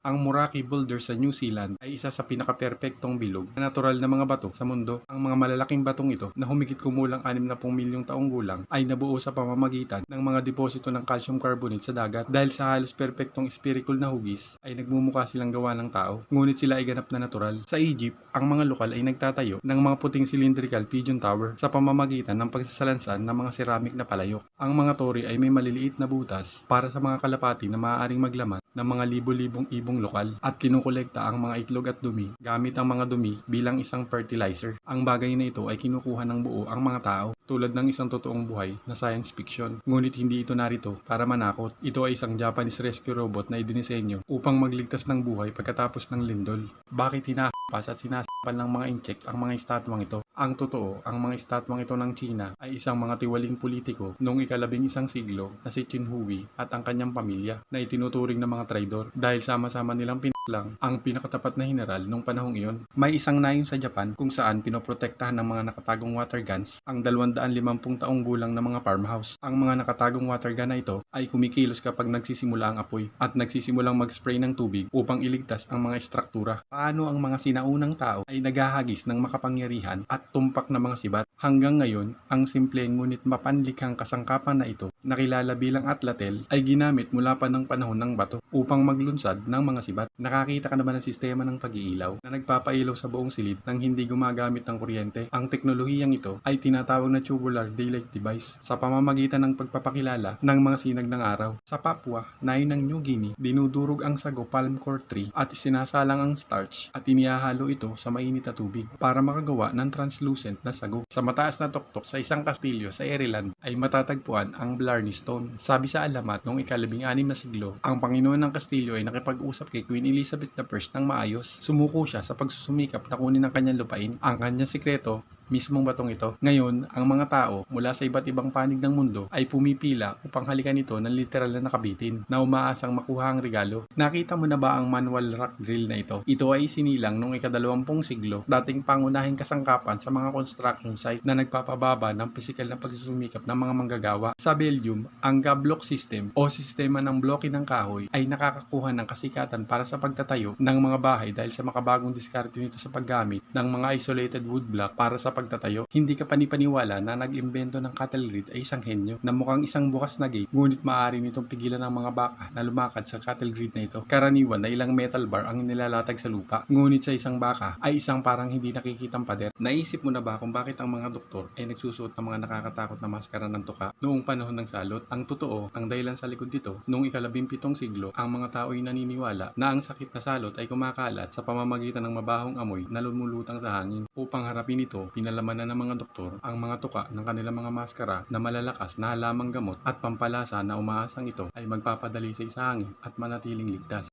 Ang Moraki Boulder sa New Zealand ay isa sa pinakaperpektong bilog na natural na mga bato sa mundo. Ang mga malalaking batong ito na humigit kumulang 60 milyong taong gulang ay nabuo sa pamamagitan ng mga deposito ng calcium carbonate sa dagat. Dahil sa halos perpektong spherical na hugis ay nagmumukha silang gawa ng tao, ngunit sila ay ganap na natural. Sa Egypt, ang mga lokal ay nagtatayo ng mga puting cylindrical pigeon tower sa pamamagitan ng pagsasalansan ng mga ceramic na palayok. Ang mga tore ay may maliliit na butas para sa mga kalapati na maaaring maglaman ng mga libo-libong ibong lokal at kinukolekta ang mga itlog at dumi gamit ang mga dumi bilang isang fertilizer. Ang bagay na ito ay kinukuha ng buo ang mga tao tulad ng isang totoong buhay na science fiction. Ngunit hindi ito narito para manakot. Ito ay isang Japanese rescue robot na idinisenyo upang magligtas ng buhay pagkatapos ng lindol. Bakit hinahampas at sinasampal ng mga insect ang mga estatwang ito? Ang totoo, ang mga estatwang ito ng China ay isang mga tiwaling politiko noong ika-11 siglo na si Qin Huai at ang kanyang pamilya na itinuturing na mga traidor dahil sama-sama nilang pinaklang ang pinakatapat na general nung panahong iyon. May isang nayon sa Japan kung saan pinoprotektahan ng mga nakatagong water guns ang 250 taong gulang na mga farmhouse. Ang mga nakatagong water gun na ito ay kumikilos kapag nagsisimula ang apoy at nagsisimulang mag-spray ng tubig upang iligtas ang mga estruktura. Paano ang mga sinaunang tao ay naghahagis ng makapangyarihan at tumpak na mga sibat? Hanggang ngayon, ang simple ngunit mapanlikhang kasangkapan na ito, nakilala bilang atlatel, ay ginamit mula pa ng panahon ng bato upang maglunsad ng mga sibat. Nakakita ka naman ng sistema ng pag-iilaw na nagpapailaw sa buong silid nang hindi gumagamit ng kuryente. Ang teknolohiyang ito ay tinatawag na tubular daylight device sa pamamagitan ng pagpapakilala ng mga sinag ng araw. Sa Papua, nayon ng New Guinea, dinudurog ang sago palm core tree at isinasalang ang starch at inihahalo ito sa mainit na tubig para makagawa ng translucent na sago. Sa mataas na tuktok sa isang kastilyo sa Ireland ay matatagpuan ang Blarney Stone. Sabi sa alamat noong ika-16 na siglo, ang Panginoon ng Kastilyo ay nakipag-usap kay Queen Elizabeth I ng maayos. Sumuko siya sa pagsusumikap na kunin ang kanyang lupain. Ang kanyang sikreto, mismong batong ito. Ngayon, ang mga tao mula sa iba't ibang panig ng mundo ay pumipila upang halikan ito ng literal na nakabitin na umaasang makuha ang regalo. Nakita mo na ba ang manual rock drill na ito? Ito ay sinilang noong ika-20 siglo, dating pangunahing kasangkapan sa mga construction site na nagpapababa ng pisikal na pagsusumikap ng mga manggagawa. Sa Belgium, ang Gablock system o sistema ng bloke ng kahoy ay nakakakuha ng kasikatan para sa pagtatayo ng mga bahay dahil sa makabagong diskarte nito sa paggamit ng mga isolated wood block para sa pagtatayo. Hindi ka panipaniwala na nag-imbento ng cattle grid ay isang henyo na mukhang isang bukas na gate, ngunit maaari nitong pigilan ng mga baka na lumakad sa cattle grid na ito. Karaniwan na ilang metal bar ang nilalatag sa lupa, ngunit sa isang baka ay isang parang hindi nakikitang pader. Naisip mo na ba kung bakit ang mga doktor ay nagsusuot ng mga nakakatakot na maskara ng tuka noong panahon ng salot? Ang totoo, ang dahilan sa likod dito, noong ika-17 siglo, ang mga tao ay naniniwala na ang sakit na salot ay kumakalat sa pamamagitan ng mabahong amoy na lumulutang sa hangin. Upang harapin ito, pinalamanan ng mga doktor ang mga tuka ng kanilang mga maskara na malalakas na halamang gamot at pampalasa na umaasang ito ay magpapadali sa hangin at manatiling ligtas.